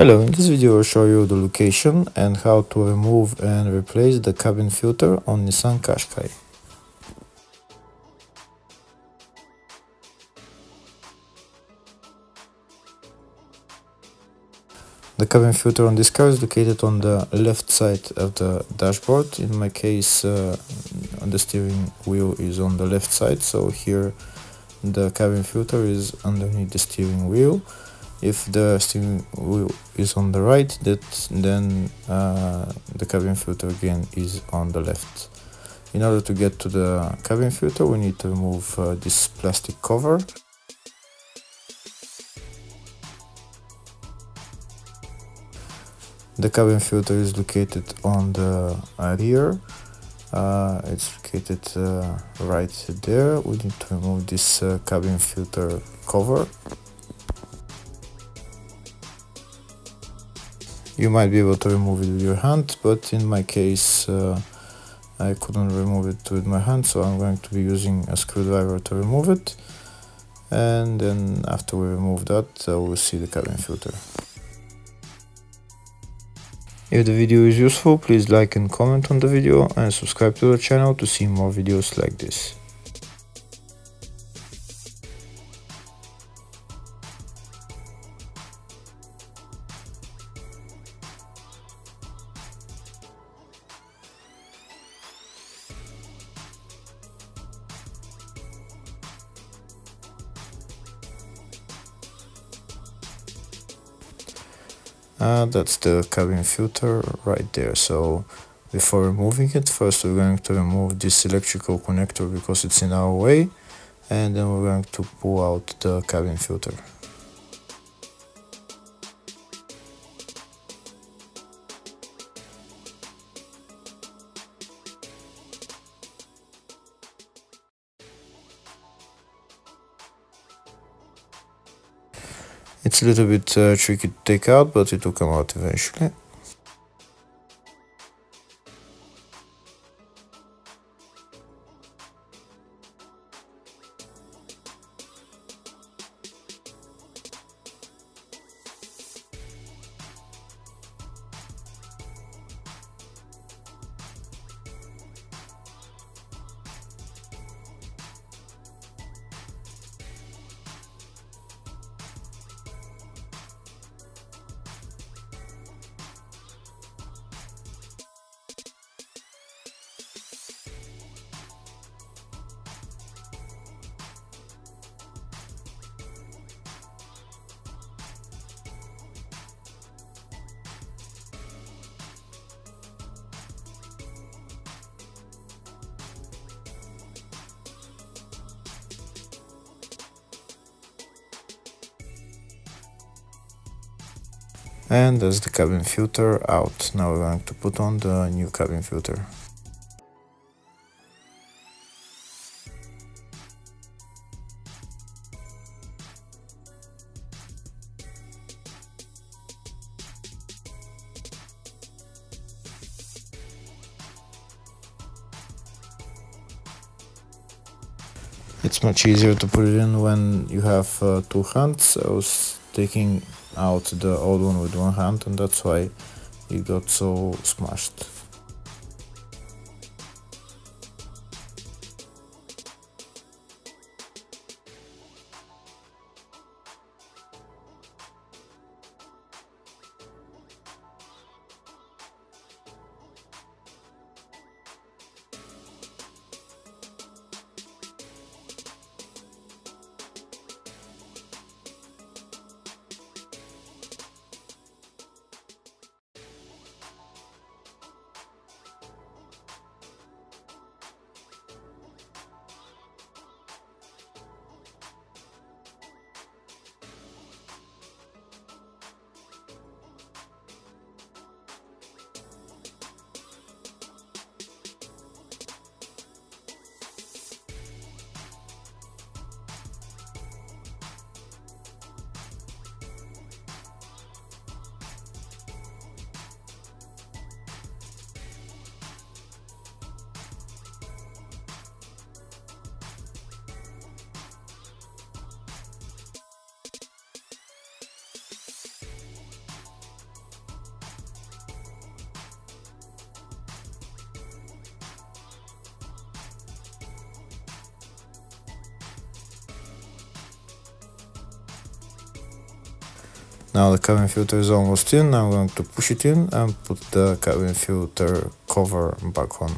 Hello, in this video I'll show you the location and how to remove and replace the cabin filter on Nissan Qashqai. The cabin filter on this car is located on the left side of the dashboard. In my case, the steering wheel is on the left side, so here the cabin filter is underneath the steering wheel. If the steering wheel is on the right, then the cabin filter again is on the left. In order to get to the cabin filter, we need to remove this plastic cover. The cabin filter is located on the rear. It's located right there. We need to remove this cabin filter cover. You might be able to remove it with your hand, but in my case I couldn't remove it with my hand, so I'm going to be using a screwdriver to remove it, and then after we remove that we'll see the cabin filter. If the video is useful, please like and comment on the video and subscribe to the channel to see more videos like this. That's the cabin filter right there. So before removing it, first we're going to remove this electrical connector because it's in our way, and then we're going to pull out the cabin filter. It's a little bit tricky to take out, but it will come out eventually. And that's the cabin filter out. Now we're going to put on the new cabin filter. It's much easier to put it in when you have two hands. I was taking out the old one with one hand, and that's why it got so smashed. Now the cabin filter is almost in. I'm going to push it in and put the cabin filter cover back on.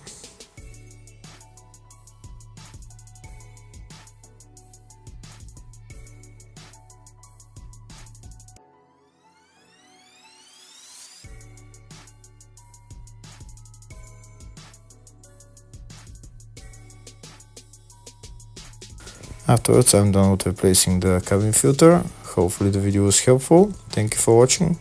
Afterwards, I'm done with replacing the cabin filter. Hopefully the video was helpful. Thank you for watching.